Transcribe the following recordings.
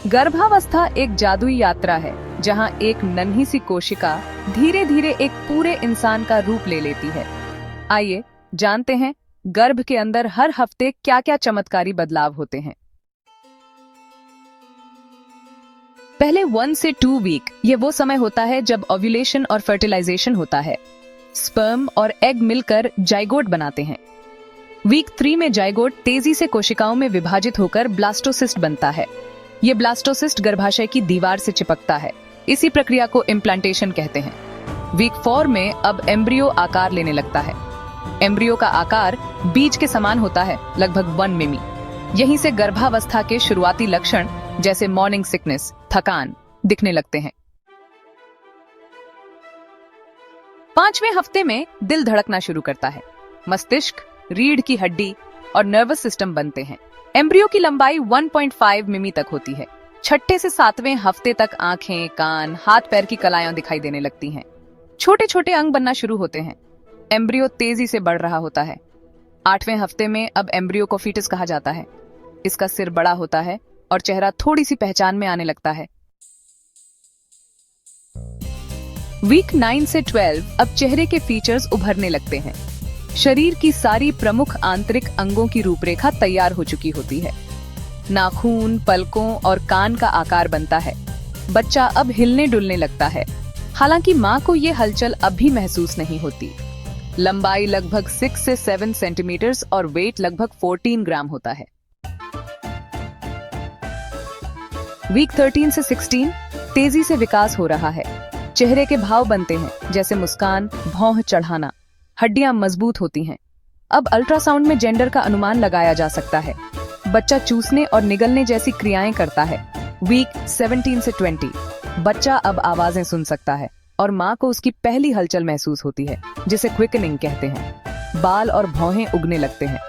गर्भावस्था एक जादुई यात्रा है जहां एक नन्ही सी कोशिका धीरे धीरे एक पूरे इंसान का रूप ले लेती है। आइए जानते हैं गर्भ के अंदर हर हफ्ते क्या क्या चमत्कारी बदलाव होते हैं। पहले 1 से 2 वीक ये वो समय होता है जब ओव्यूलेशन और फर्टिलाइजेशन होता है। स्पर्म और एग मिलकर जाइगोट बनाते हैं। वीक 3 में जाइगोट तेजी से कोशिकाओं में विभाजित होकर ब्लास्टोसिस्ट बनता है। ये ब्लास्टोसिस्ट गर्भाशय की दीवार से चिपकता है। इसी प्रक्रिया को इम्प्लांटेशन कहते हैं। वीक 4 में अब एम्ब्रियो आकार लेने लगता है। एम्ब्रियो का आकार बीज के समान होता है, लगभग 1 मिमी। यहीं से गर्भावस्था के शुरुआती लक्षण जैसे मॉर्निंग सिकनेस, थकान दिखने लगते हैं। 5वें हफ्ते में दिल धड़कना शुरू करता है। मस्तिष्क, रीढ़ की हड्डी और नर्वस सिस्टम बनते हैं। एम्ब्रियो की लंबाई 1.5 मिमी तक होती है। 6ठे से 7वें हफ्ते तक आंखें, कान, हाथ पैर की कलाएं दिखाई देने लगती हैं। छोटे छोटे अंग बनना शुरू होते हैं। एम्ब्रियो तेजी से बढ़ रहा होता है। 8वें हफ्ते में अब एम्ब्रियो को फीटस कहा जाता है। इसका सिर बड़ा होता है और चेहरा थोड़ी सी पहचान में आने लगता है। वीक 9 से 12 अब चेहरे के फीचर्स उभरने लगते हैं। शरीर की सारी प्रमुख आंतरिक अंगों की रूपरेखा तैयार हो चुकी होती है। नाखून, पलकों और कान का आकार बनता है। बच्चा अब हिलने डुलने लगता है। हालांकि मां को ये हलचल अब भी महसूस नहीं होती। लंबाई लगभग 6 से 7 सेंटीमीटर और वेट लगभग 14 ग्राम होता है। वीक 13 से 16 तेजी से विकास हो रहा है। चेहरे के भाव बनते हैं, जैसे मुस्कान, भौं चढ़ाना। हड्डियां मजबूत होती हैं। अब अल्ट्रासाउंड में जेंडर का अनुमान लगाया जा सकता है। बच्चा चूसने और निगलने जैसी क्रियाएं करता है। वीक 17 से 20 बच्चा अब आवाजें सुन सकता है और मां को उसकी पहली हलचल महसूस होती है, जिसे क्विकनिंग कहते हैं। बाल और भौहें उगने लगते हैं।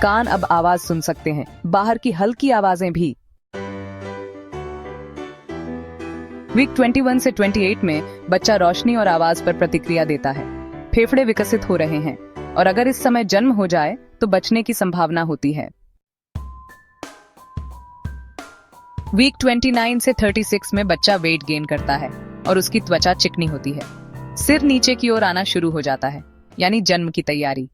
कान अब आवाज सुन सकते हैं, बाहर की हल्की आवाजें भी। वीक 21 से 28 में बच्चा रोशनी और आवाज पर प्रतिक्रिया देता है। फेफड़े विकसित हो रहे हैं और अगर इस समय जन्म हो जाए तो बचने की संभावना होती है। वीक 29 से 36 में बच्चा वेट गेन करता है और उसकी त्वचा चिकनी होती है। सिर नीचे की ओर आना शुरू हो जाता है, यानी जन्म की तैयारी।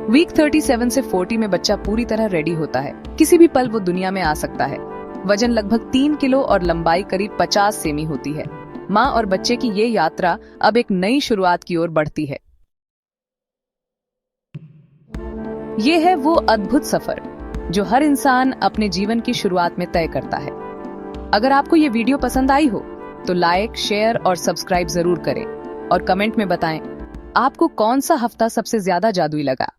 वीक 37 से 40 में बच्चा पूरी तरह रेडी होता है। किसी भी पल वो दुनिया में आ सकता है। वजन लगभग 3 किलो और लंबाई करीब 50 सेमी होती है। मां और बच्चे की ये यात्रा अब एक नई शुरुआत की ओर बढ़ती है। ये है वो अद्भुत सफर जो हर इंसान अपने जीवन की शुरुआत में तय करता है। अगर आपको ये वीडियो पसंद आई हो तो लाइक, शेयर और सब्सक्राइब जरूर करें और कमेंट में बताएं आपको कौन सा हफ्ता सबसे ज्यादा जादुई लगा।